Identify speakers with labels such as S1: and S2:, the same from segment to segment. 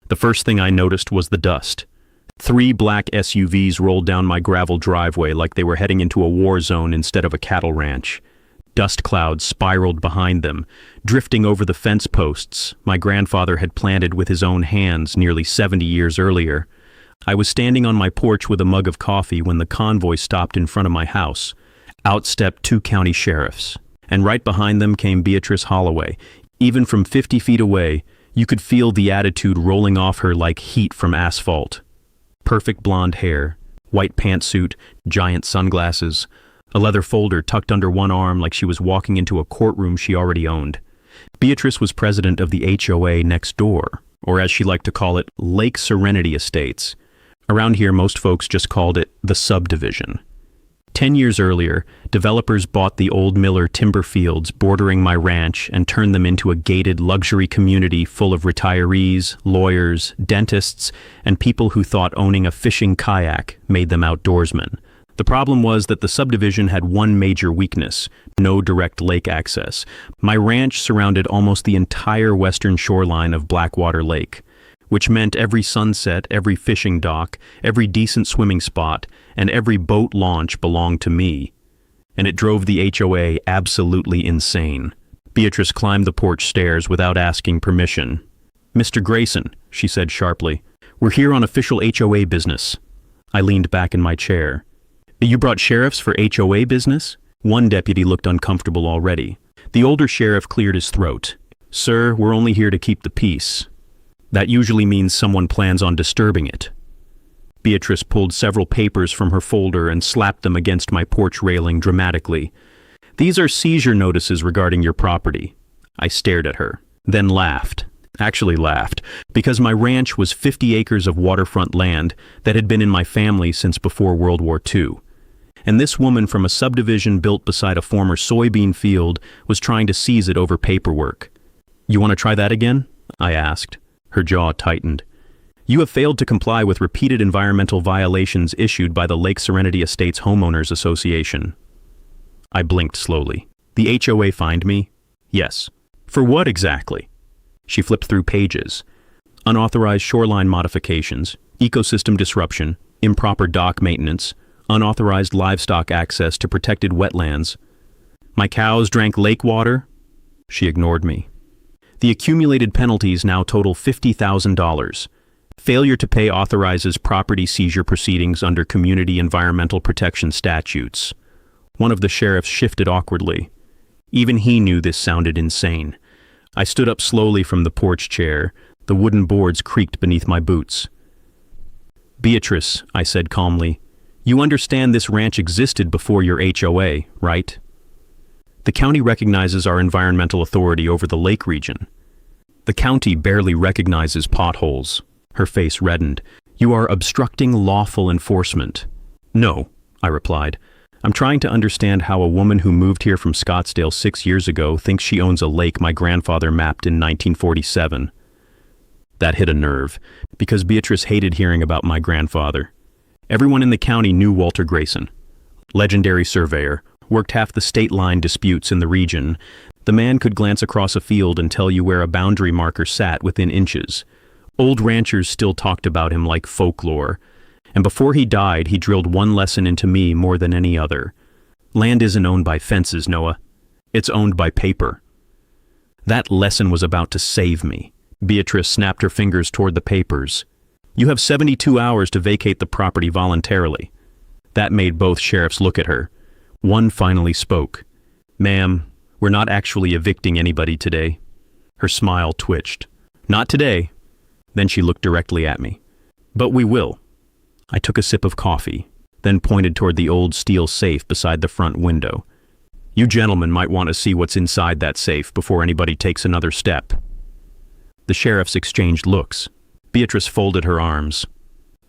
S1: The first thing I noticed was the dust. 3 black SUVs rolled down my gravel driveway like they were heading into a war zone instead of a cattle ranch. Dust clouds spiraled behind them, drifting over the fence posts my grandfather had planted with his own hands nearly 70 years earlier. I was standing on my porch with a mug of coffee when the convoy stopped in front of my house. Out stepped 2 county sheriffs, and right behind them came Beatrice Holloway. Even from 50 feet away, you could feel the attitude rolling off her like heat from asphalt. Perfect blonde hair, white pantsuit, giant sunglasses, a leather folder tucked under one arm like she was walking into a courtroom she already owned. Beatrice was president of the HOA next door, or as she liked to call it, Lake Serenity Estates. Around here, most folks just called it the subdivision. 10 years earlier, developers bought the old Miller timber fields bordering my ranch and turned them into a gated luxury community full of retirees, lawyers, dentists, and people who thought owning a fishing kayak made them outdoorsmen. The problem was that the subdivision had one major weakness: no direct lake access. My ranch surrounded almost the entire western shoreline of Blackwater Lake, which meant every sunset, every fishing dock, every decent swimming spot, and every boat launch belonged to me. And it drove the HOA absolutely insane. Beatrice climbed the porch stairs without asking permission. "Mr. Grayson," she said sharply, "we're here on official HOA business." I leaned back in my chair. "You brought sheriffs for HOA business?" One deputy looked uncomfortable already. The older sheriff cleared his throat. "Sir, we're only here to keep the peace. That usually means someone plans on disturbing it." Beatrice pulled several papers from her folder and slapped them against my porch railing dramatically. "These are seizure notices regarding your property." I stared at her, then laughed. Actually laughed, because my ranch was 50 acres of waterfront land that had been in my family since before World War II. And this woman from a subdivision built beside a former soybean field was trying to seize it over paperwork. "You want to try that again?" I asked. Her jaw tightened. "You have failed to comply with repeated environmental violations issued by the Lake Serenity Estates Homeowners Association." I blinked slowly. "The HOA fined me?" "Yes." "For what exactly?" She flipped through pages. Unauthorized shoreline modifications, ecosystem disruption, improper dock maintenance, unauthorized livestock access to protected wetlands. "My cows drank lake water?" She ignored me. "The accumulated penalties now total $50,000. Failure to pay authorizes property seizure proceedings under community environmental protection statutes." One of the sheriffs shifted awkwardly. Even he knew this sounded insane. I stood up slowly from the porch chair. The wooden boards creaked beneath my boots. "Beatrice," I said calmly, "you understand this ranch existed before your HOA, right? The county recognizes our environmental authority over the lake region. The county barely recognizes potholes." Her face reddened. "You are obstructing lawful enforcement." "No," I replied. "I'm trying to understand how a woman who moved here from Scottsdale 6 years ago thinks she owns a lake my grandfather mapped in 1947. That hit a nerve, because Beatrice hated hearing about my grandfather. Everyone in the county knew Walter Grayson. Legendary surveyor, worked half the state line disputes in the region. The man could glance across a field and tell you where a boundary marker sat within inches. Old ranchers still talked about him like folklore. And before he died, he drilled one lesson into me more than any other. Land isn't owned by fences, Noah. It's owned by paper. That lesson was about to save me. Beatrice snapped her fingers toward the papers. "You have 72 hours to vacate the property voluntarily." That made both sheriffs look at her. One finally spoke. "Ma'am, we're not actually evicting anybody today." Her smile twitched. "Not today." Then she looked directly at me. "But we will." I took a sip of coffee, then pointed toward the old steel safe beside the front window. "You gentlemen might want to see what's inside that safe before anybody takes another step." The sheriffs exchanged looks. Beatrice folded her arms.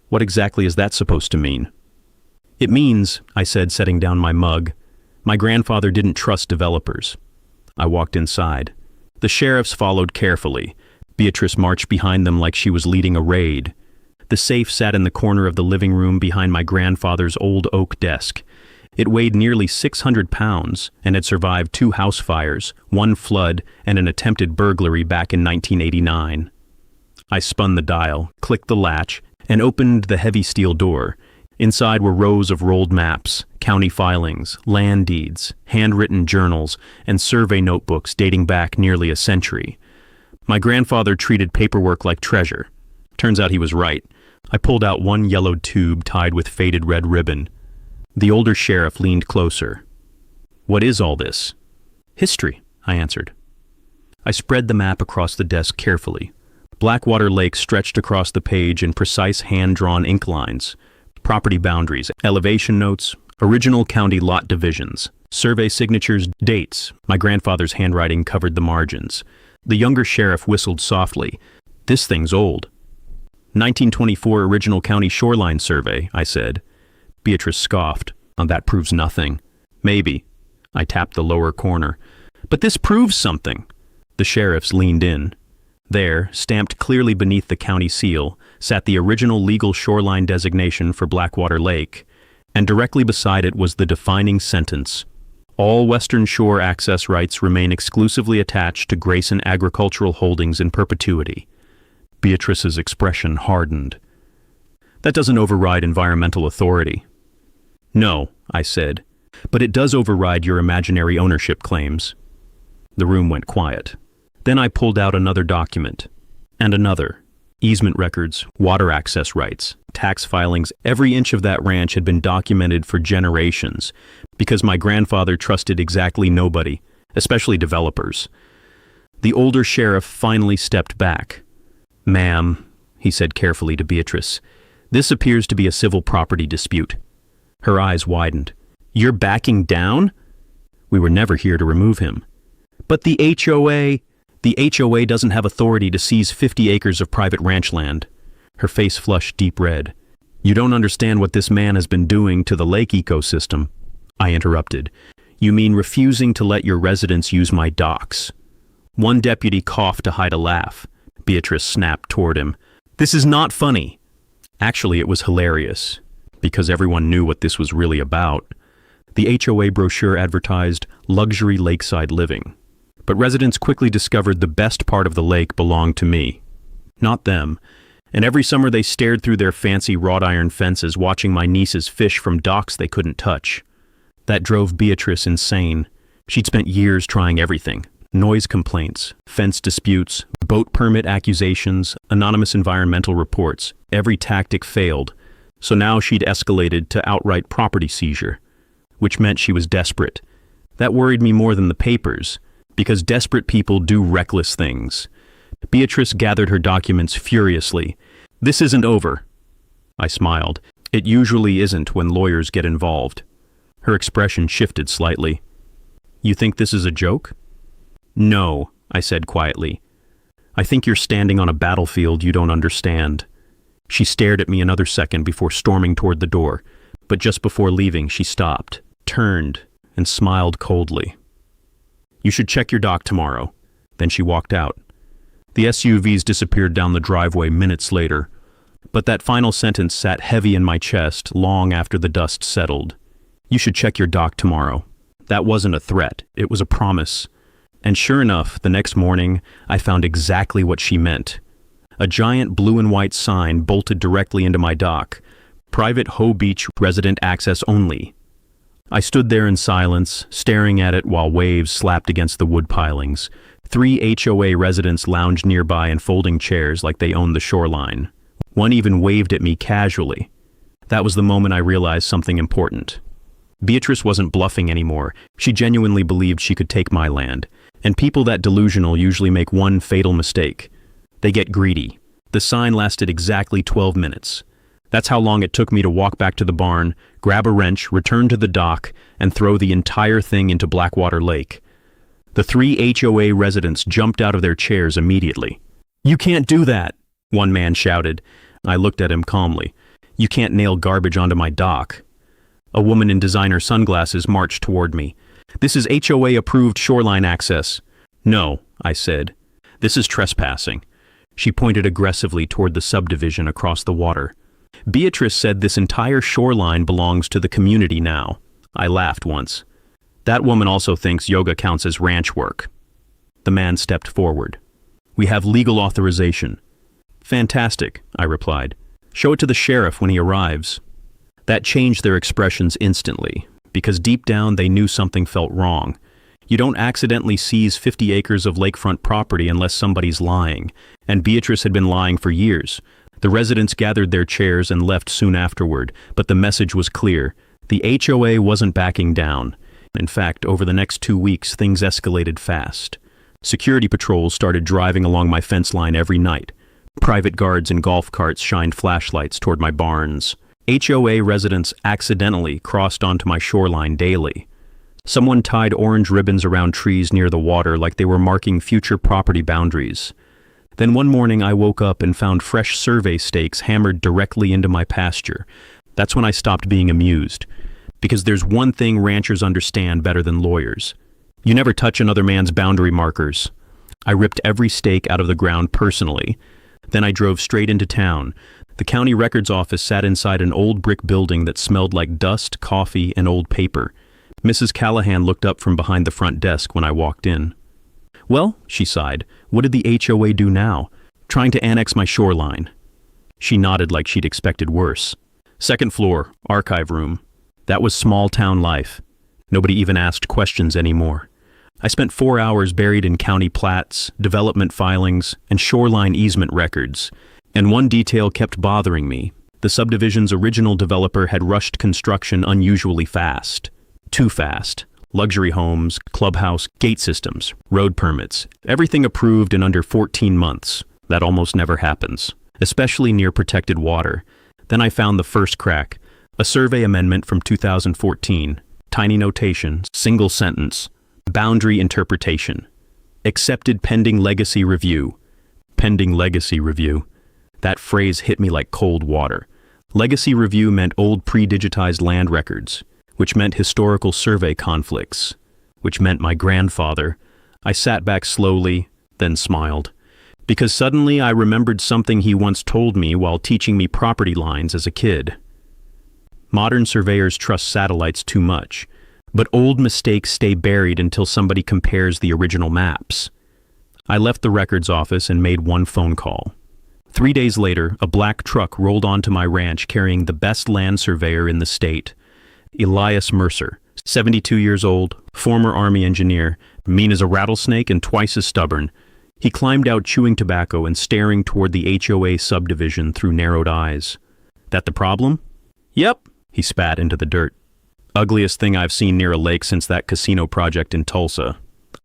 S1: "What exactly is that supposed to mean?" "It means," I said, setting down my mug, "my grandfather didn't trust developers." I walked inside. The sheriffs followed carefully. Beatrice marched behind them like she was leading a raid. The safe sat in the corner of the living room behind my grandfather's old oak desk. It weighed nearly 600 pounds and had survived 2 house fires, 1 flood, and an attempted burglary back in 1989. I spun the dial, clicked the latch, and opened the heavy steel door. Inside were rows of rolled maps, county filings, land deeds, handwritten journals, and survey notebooks dating back nearly a century. My grandfather treated paperwork like treasure. Turns out he was right. I pulled out one yellowed tube tied with faded red ribbon. The older sheriff leaned closer. "What is all this?" "History," I answered. I spread the map across the desk carefully. Blackwater Lake stretched across the page in precise hand-drawn ink lines. Property boundaries, elevation notes, original county lot divisions, survey signatures, dates. My grandfather's handwriting covered the margins. The younger sheriff whistled softly. "This thing's old." 1924 original county shoreline survey, I said. Beatrice scoffed. "Oh, that proves nothing." "Maybe." I tapped the lower corner. "But this proves something." The sheriffs leaned in. There, stamped clearly beneath the county seal, sat the original legal shoreline designation for Blackwater Lake, and directly beside it was the defining sentence: "All Western Shore access rights remain exclusively attached to Grayson Agricultural Holdings in perpetuity." Beatrice's expression hardened. "That doesn't override environmental authority." "No," I said, "but it does override your imaginary ownership claims." The room went quiet. Then I pulled out another document, and another. Easement records, water access rights, tax filings. Every inch of that ranch had been documented for generations, because my grandfather trusted exactly nobody, especially developers. The older sheriff finally stepped back. "Ma'am," he said carefully to Beatrice, "this appears to be a civil property dispute." Her eyes widened. "You're backing down?" We were never here to remove him. "But the HOA..." "The HOA doesn't have authority to seize 50 acres of private ranch land." Her face flushed deep red. "You don't understand what this man has been doing to the lake ecosystem." I interrupted. "You mean refusing to let your residents use my docks?" One deputy coughed to hide a laugh. Beatrice snapped toward him. "This is not funny." Actually, it was hilarious, because everyone knew what this was really about. The HOA brochure advertised luxury lakeside living. But residents quickly discovered the best part of the lake belonged to me, not them, and every summer they stared through their fancy wrought iron fences watching my nieces fish from docks they couldn't touch. That drove Beatrice insane. She'd spent years trying everything: noise complaints, fence disputes, boat permit accusations, anonymous environmental reports. Every tactic failed, so now she'd escalated to outright property seizure, which meant she was desperate. That worried me more than the papers, because desperate people do reckless things. Beatrice gathered her documents furiously. "This isn't over." I smiled. It usually isn't when lawyers get involved. Her expression shifted slightly. "You think this is a joke?" "No," I said quietly. "I think you're standing on a battlefield you don't understand." She stared at me another second before storming toward the door, but just before leaving she stopped, turned, and smiled coldly. "You should check your dock tomorrow." Then she walked out. The SUVs disappeared down the driveway minutes later, but that final sentence sat heavy in my chest long after the dust settled. "You should check your dock tomorrow." That wasn't a threat, it was a promise. And sure enough, the next morning, I found exactly what she meant. A giant blue and white sign bolted directly into my dock. "Private Hoe Beach resident access only." I stood there in silence, staring at it while waves slapped against the wood pilings. 3 HOA residents lounged nearby in folding chairs like they owned the shoreline. One even waved at me casually. That was the moment I realized something important. Beatrice wasn't bluffing anymore. She genuinely believed she could take my land. And people that delusional usually make one fatal mistake. They get greedy. The sign lasted exactly 12 minutes. That's how long it took me to walk back to the barn, grab a wrench, return to the dock, and throw the entire thing into Blackwater Lake. The 3 HOA residents jumped out of their chairs immediately. "You can't do that," one man shouted. I looked at him calmly. "You can't nail garbage onto my dock." A woman in designer sunglasses marched toward me. "This is HOA-approved shoreline access." "No," I said. "This is trespassing." She pointed aggressively toward the subdivision across the water. "Beatrice said this entire shoreline belongs to the community now." I laughed once. "That woman also thinks yoga counts as ranch work." The man stepped forward. "We have legal authorization." Fantastic, I replied. Show it to the sheriff when he arrives. That changed their expressions instantly, because deep down they knew something felt wrong. You don't accidentally seize 50 acres of lakefront property unless somebody's lying, and Beatrice had been lying for years. The residents gathered their chairs and left soon afterward, but the message was clear. The HOA wasn't backing down. In fact, over the next 2 weeks, things escalated fast. Security patrols started driving along my fence line every night. Private guards in golf carts shined flashlights toward my barns. HOA residents accidentally crossed onto my shoreline daily. Someone tied orange ribbons around trees near the water like they were marking future property boundaries. Then one morning I woke up and found fresh survey stakes hammered directly into my pasture. That's when I stopped being amused. Because there's one thing ranchers understand better than lawyers. You never touch another man's boundary markers. I ripped every stake out of the ground personally. Then I drove straight into town. The county records office sat inside an old brick building that smelled like dust, coffee, and old paper. Mrs. Callahan looked up from behind the front desk when I walked in. Well, she sighed, what did the HOA do now? Trying to annex my shoreline. She nodded like she'd expected worse. Second floor, archive room. That was small town life. Nobody even asked questions anymore. I spent 4 hours buried in county plats, development filings, and shoreline easement records. And one detail kept bothering me. The subdivision's original developer had rushed construction unusually fast. Too fast. Luxury homes, clubhouse, gate systems, road permits, everything approved in under 14 months. That almost never happens, especially near protected water. Then I found the first crack, a survey amendment from 2014, tiny notation, single sentence, boundary interpretation. Accepted pending legacy review. Pending legacy review. That phrase hit me like cold water. Legacy review meant old pre-digitized land records, which meant historical survey conflicts, which meant my grandfather. I sat back slowly, then smiled, because suddenly I remembered something he once told me while teaching me property lines as a kid. Modern surveyors trust satellites too much, but old mistakes stay buried until somebody compares the original maps. I left the records office and made one phone call. 3 days later, a black truck rolled onto my ranch carrying the best land surveyor in the state. Elias Mercer, 72 years old, former Army engineer, mean as a rattlesnake and twice as stubborn. He climbed out chewing tobacco and staring toward the HOA subdivision through narrowed eyes. That the problem? Yep, he spat into the dirt. Ugliest thing I've seen near a lake since that casino project in Tulsa.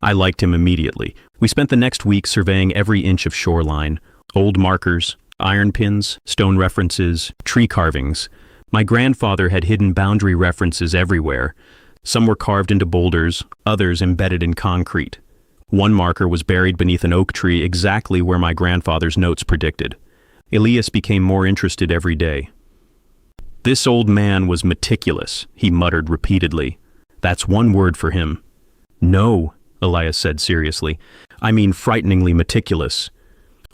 S1: I liked him immediately. We spent the next week surveying every inch of shoreline, old markers, iron pins, stone references, tree carvings. My grandfather had hidden boundary references everywhere. Some were carved into boulders, others embedded in concrete. One marker was buried beneath an oak tree exactly where my grandfather's notes predicted. Elias became more interested every day. This old man was meticulous, he muttered repeatedly. That's one word for him. No, Elias said seriously. I mean frighteningly meticulous.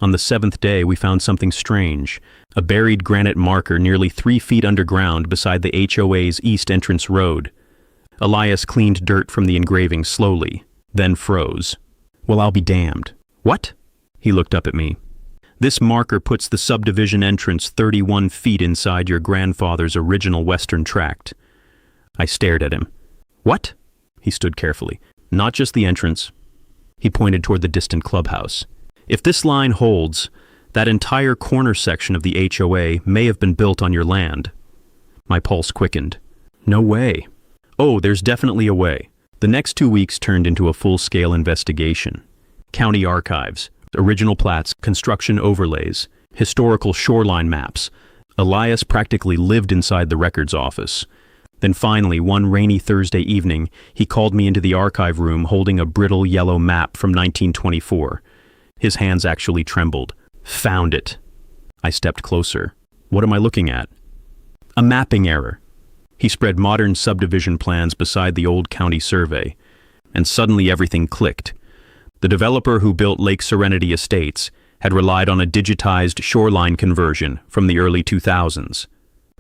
S1: On the 7th day, we found something strange. A buried granite marker nearly 3 feet underground beside the HOA's east entrance road. Elias cleaned dirt from the engraving slowly, then froze. Well, I'll be damned. What? He looked up at me. This marker puts the subdivision entrance 31 feet inside your grandfather's original western tract. I stared at him. What? He stood carefully. Not just the entrance. He pointed toward the distant clubhouse. If this line holds, that entire corner section of the HOA may have been built on your land. My pulse quickened. No way. Oh, there's definitely a way. The next 2 weeks turned into a full-scale investigation. County archives, original plats, construction overlays, historical shoreline maps. Elias practically lived inside the records office. Then finally, one rainy Thursday evening, he called me into the archive room holding a brittle yellow map from 1924. His hands actually trembled. Found it. I stepped closer. What am I looking at? A mapping error. He spread modern subdivision plans beside the old county survey, and suddenly everything clicked. The developer who built Lake Serenity Estates had relied on a digitized shoreline conversion from the early 2000s.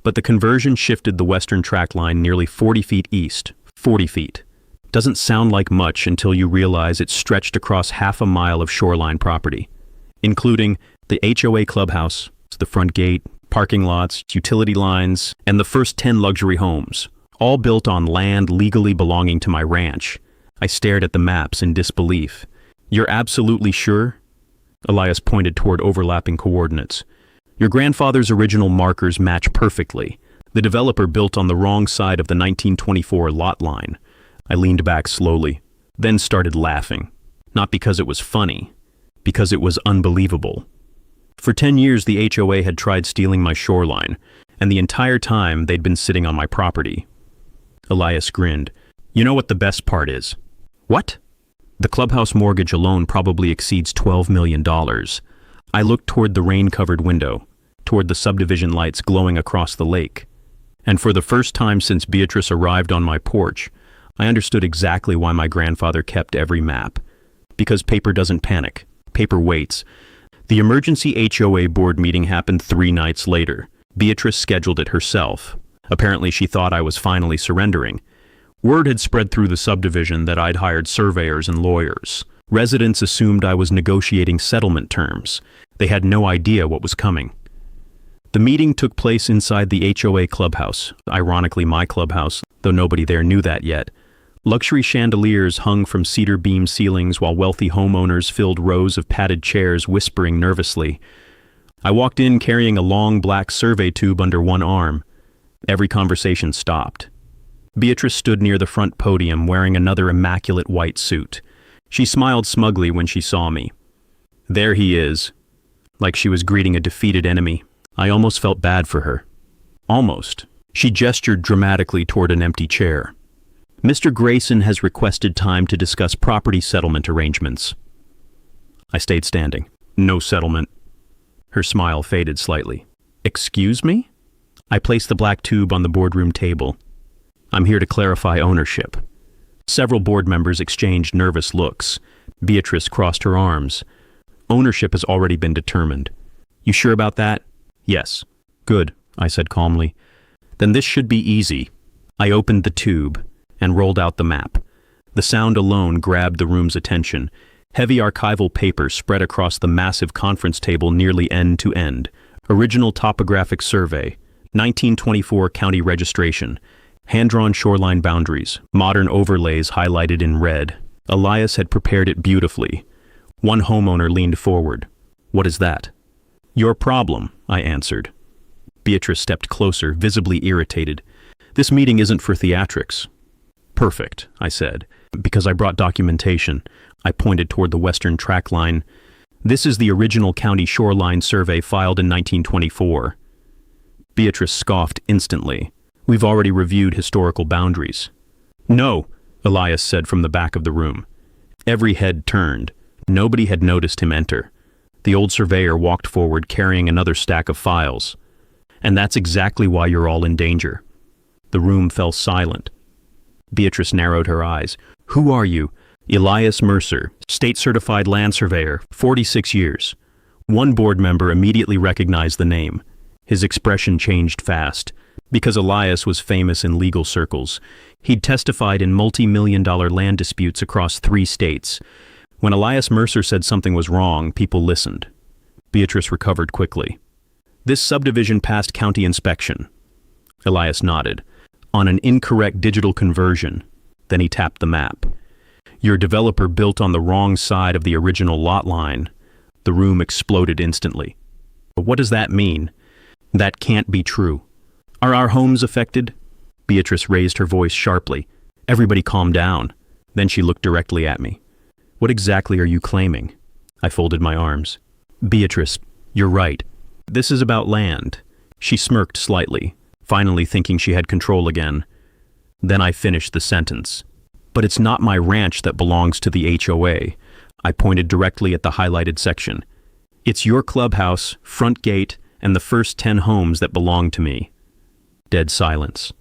S1: But the conversion shifted the western tract line nearly 40 feet east. 40 feet. Doesn't sound like much until you realize it stretched across half a mile of shoreline property, including The HOA clubhouse, the front gate, parking lots, utility lines, and the first 10 luxury homes, all built on land legally belonging to my ranch. I stared at the maps in disbelief. "You're absolutely sure?" Elias pointed toward overlapping coordinates. "Your grandfather's original markers match perfectly. The developer built on the wrong side of the 1924 lot line." I leaned back slowly, then started laughing. Not because it was funny, because it was unbelievable. For 10 years, the HOA had tried stealing my shoreline, and the entire time they'd been sitting on my property. Elias grinned. "You know what the best part is?" "What?" "The clubhouse mortgage alone probably exceeds $12 million. I looked toward the rain-covered window, toward the subdivision lights glowing across the lake. And for the first time since Beatrice arrived on my porch, I understood exactly why my grandfather kept every map. Because paper doesn't panic. Paper waits. The emergency HOA board meeting happened 3 nights later. Beatrice scheduled it herself. Apparently she thought I was finally surrendering. Word had spread through the subdivision that I'd hired surveyors and lawyers. Residents assumed I was negotiating settlement terms. They had no idea what was coming. The meeting took place inside the HOA clubhouse, ironically my clubhouse, though nobody there knew that yet. Luxury chandeliers hung from cedar beam ceilings while wealthy homeowners filled rows of padded chairs whispering nervously. I walked in carrying a long black survey tube under one arm. Every conversation stopped. Beatrice stood near the front podium wearing another immaculate white suit. She smiled smugly when she saw me. "There he is," like she was greeting a defeated enemy. I almost felt bad for her. Almost. She gestured dramatically toward an empty chair. "Mr. Grayson has requested time to discuss property settlement arrangements." I stayed standing. "No settlement." Her smile faded slightly. "Excuse me?" I placed the black tube on the boardroom table. "I'm here to clarify ownership." Several board members exchanged nervous looks. Beatrice crossed her arms. "Ownership has already been determined." "You sure about that?" "Yes." "Good," I said calmly. "Then this should be easy." I opened the tube and rolled out the map. The sound alone grabbed the room's attention. Heavy archival paper spread across the massive conference table nearly end to end. Original topographic survey, 1924 county registration, hand-drawn shoreline boundaries, modern overlays highlighted in red. Elias had prepared it beautifully. One homeowner leaned forward. "What is that?" "Your problem," I answered. Beatrice stepped closer, visibly irritated. "This meeting isn't for theatrics." "Perfect," I said, because I brought documentation. I pointed toward the western track line. "This is the original county shoreline survey filed in 1924. Beatrice scoffed instantly. "We've already reviewed historical boundaries." "No," Elias said from the back of the room. Every head turned. Nobody had noticed him enter. The old surveyor walked forward carrying another stack of files. "And that's exactly why you're all in danger." The room fell silent. Beatrice narrowed her eyes. "Who are you?" "Elias Mercer, state-certified land surveyor, 46 years. One board member immediately recognized the name. His expression changed fast. Because Elias was famous in legal circles. He'd testified in multi-million-dollar land disputes across 3 states. When Elias Mercer said something was wrong, people listened. Beatrice recovered quickly. "This subdivision passed county inspection." Elias nodded. "On an incorrect digital conversion." Then he tapped the map. "Your developer built on the wrong side of the original lot line." The room exploded instantly. "But what does that mean?" "That can't be true." "Are our homes affected?" Beatrice raised her voice sharply. Everybody calmed down. Then she looked directly at me. "What exactly are you claiming?" I folded my arms. "Beatrice, you're right. This is about land." She smirked slightly, finally thinking she had control again. Then I finished the sentence. "But it's not my ranch that belongs to the HOA." I pointed directly at the highlighted section. "It's your clubhouse, front gate, and the first 10 homes that belong to me." Dead silence.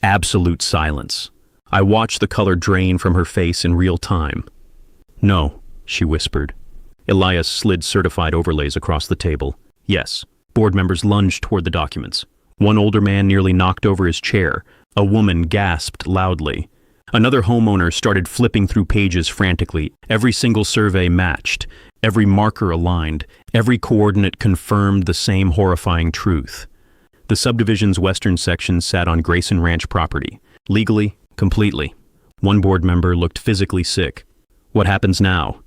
S1: Absolute silence. I watched the color drain from her face in real time. "No," she whispered. Elias slid certified overlays across the table. "Yes." Board members lunged toward the documents. One older man nearly knocked over his chair. A woman gasped loudly. Another homeowner started flipping through pages frantically. Every single survey matched, every marker aligned, Every coordinate confirmed the same horrifying truth. The subdivision's western section sat on Grayson Ranch property. Legally, completely. One board member looked physically sick. What happens now?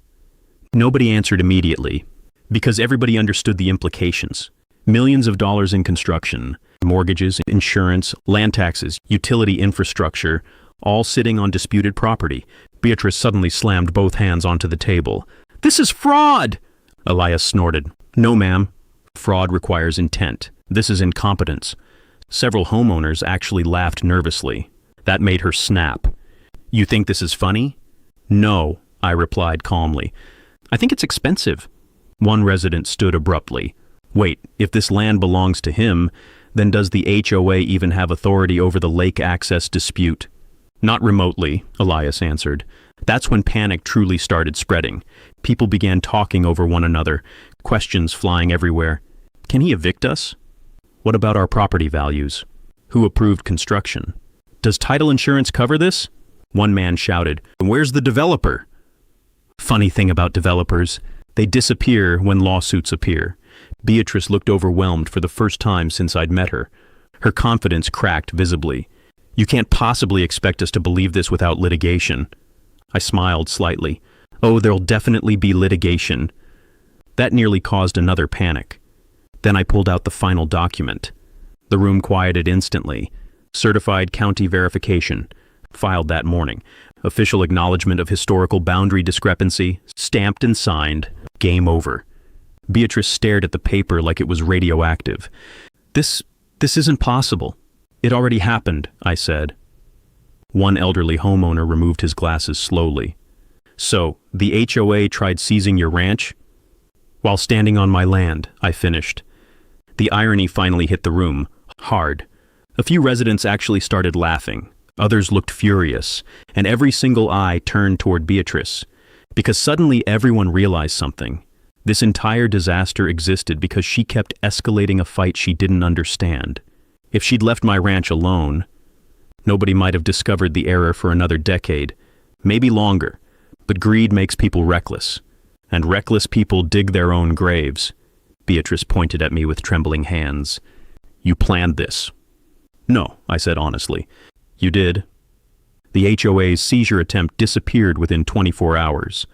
S1: Nobody answered immediately, because everybody understood the implications. Millions of dollars in construction, mortgages, insurance, land taxes, utility infrastructure, all sitting on disputed property. Beatrice suddenly slammed both hands onto the table. "This is fraud!" Elias snorted. "No, ma'am. Fraud requires intent. This is incompetence." Several homeowners actually laughed nervously. That made her snap. "You think this is funny?" "No," I replied calmly. "I think it's expensive." One resident stood abruptly. "Wait, if this land belongs to him, then does the HOA even have authority over the lake access dispute?" "Not remotely," Elias answered. That's when panic truly started spreading. People began talking over one another, questions flying everywhere. "Can he evict us? What about our property values? Who approved construction? Does title insurance cover this?" One man shouted, "Where's the developer?" Funny thing about developers, they disappear when lawsuits appear. Beatrice looked overwhelmed for the first time since I'd met her. Her confidence cracked visibly. "You can't possibly expect us to believe this without litigation." I smiled slightly. "Oh, there'll definitely be litigation." That nearly caused another panic. Then I pulled out the final document. The room quieted instantly. Certified county verification, filed that morning. Official acknowledgement of historical boundary discrepancy, stamped and signed. Game over. Beatrice stared at the paper like it was radioactive. This isn't possible." "It already happened," I said. One elderly homeowner removed his glasses slowly. "So, the HOA tried seizing your ranch?" "While standing on my land," I finished. The irony finally hit the room, hard. A few residents actually started laughing. Others looked furious, and every single eye turned toward Beatrice. Because suddenly everyone realized something. This entire disaster existed because she kept escalating a fight she didn't understand. If she'd left my ranch alone, nobody might have discovered the error for another decade, maybe longer. But greed makes people reckless, and reckless people dig their own graves. Beatrice pointed at me with trembling hands. "You planned this." "No," I said honestly. "You did." The HOA's seizure attempt disappeared within 24 hours.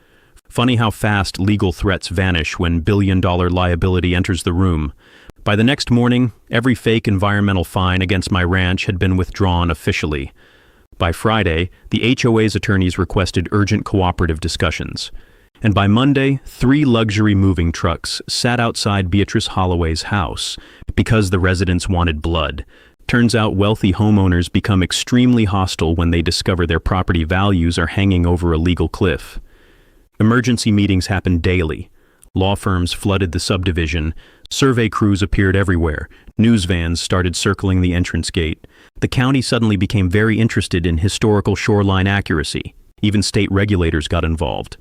S1: Funny how fast legal threats vanish when billion-dollar liability enters the room. By the next morning, every fake environmental fine against my ranch had been withdrawn officially. By Friday, the HOA's attorneys requested urgent cooperative discussions. And by Monday, 3 luxury moving trucks sat outside Beatrice Holloway's house because the residents wanted blood. Turns out wealthy homeowners become extremely hostile when they discover their property values are hanging over a legal cliff. Emergency meetings happened daily. Law firms flooded the subdivision. Survey crews appeared everywhere. News vans started circling the entrance gate. The county suddenly became very interested in historical shoreline accuracy. Even state regulators got involved.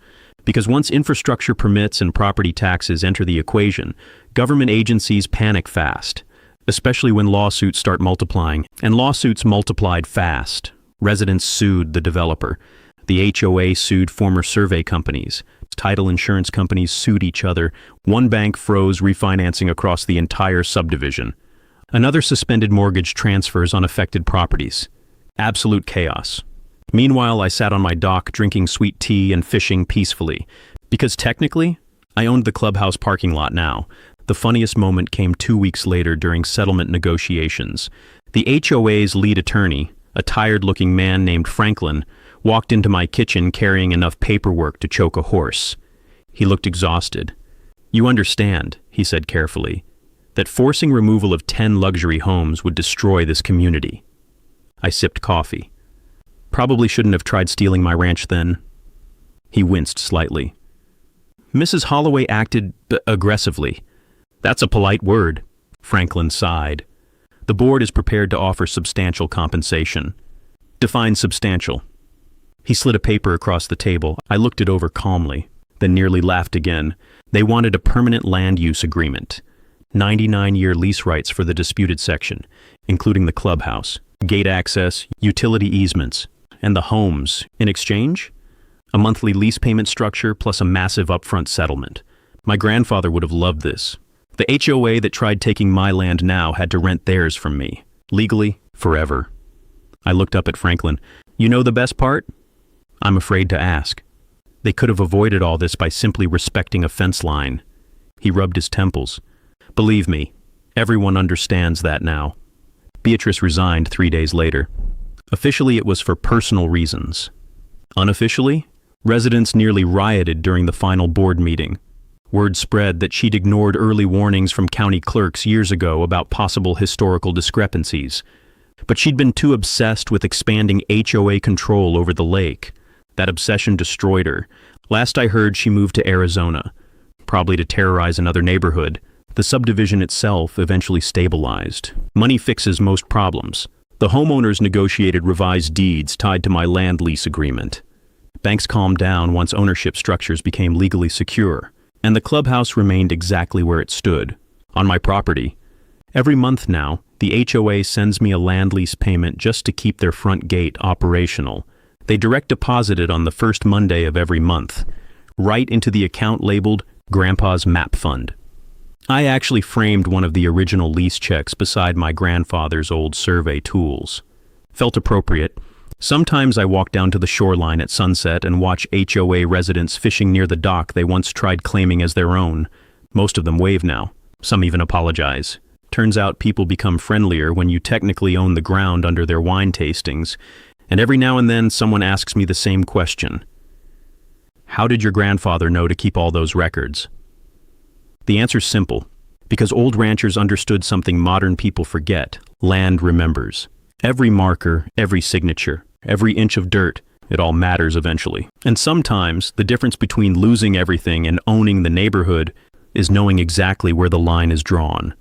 S1: Because once infrastructure permits and property taxes enter the equation, government agencies panic fast, especially when lawsuits start multiplying. And lawsuits multiplied fast. Residents sued the developer. The HOA sued former survey companies. Title insurance companies sued each other. One bank froze refinancing across the entire subdivision. Another suspended mortgage transfers on affected properties. Absolute chaos. Meanwhile, I sat on my dock drinking sweet tea and fishing peacefully. Because technically, I owned the clubhouse parking lot now. The funniest moment came 2 weeks later during settlement negotiations. The HOA's lead attorney, a tired-looking man named Franklin, walked into my kitchen carrying enough paperwork to choke a horse. He looked exhausted. "You understand," he said carefully, "that forcing removal of 10 luxury homes would destroy this community." I sipped coffee. "Probably shouldn't have tried stealing my ranch then." He winced slightly. "Mrs. Holloway acted aggressively." "That's a polite word." Franklin sighed. "The board is prepared to offer substantial compensation." "Define substantial." He slid a paper across the table. I looked it over calmly, then nearly laughed again. They wanted a permanent land use agreement. 99-year lease rights for the disputed section, including the clubhouse, gate access, utility easements, and the homes. In exchange, a monthly lease payment structure plus a massive upfront settlement. My grandfather would have loved this. The HOA that tried taking my land now had to rent theirs from me. Legally, forever. I looked up at Franklin. You know the best part? I'm afraid to ask. They could have avoided all this by simply respecting a fence line. He rubbed his temples. Believe me, everyone understands that now. Beatrice resigned 3 days later. Officially, it was for personal reasons. Unofficially, residents nearly rioted during the final board meeting. Word spread that she'd ignored early warnings from county clerks years ago about possible historical discrepancies. But she'd been too obsessed with expanding HOA control over the lake. That obsession destroyed her. Last I heard, she moved to Arizona, probably to terrorize another neighborhood. The subdivision itself eventually stabilized. Money fixes most problems. The homeowners negotiated revised deeds tied to my land lease agreement. Banks calmed down once ownership structures became legally secure, and the clubhouse remained exactly where it stood, on my property. Every month now, the HOA sends me a land lease payment just to keep their front gate operational. They direct deposit it on the first Monday of every month, right into the account labeled Grandpa's Map Fund. I actually framed one of the original lease checks beside my grandfather's old survey tools. Felt appropriate. Sometimes I walk down to the shoreline at sunset and watch HOA residents fishing near the dock they once tried claiming as their own. Most of them wave now. Some even apologize. Turns out people become friendlier when you technically own the ground under their wine tastings. And every now and then someone asks me the same question. How did your grandfather know to keep all those records? The answer's simple. Because old ranchers understood something modern people forget. Land remembers. Every marker, every signature, every inch of dirt, it all matters eventually. And sometimes the difference between losing everything and owning the neighborhood is knowing exactly where the line is drawn.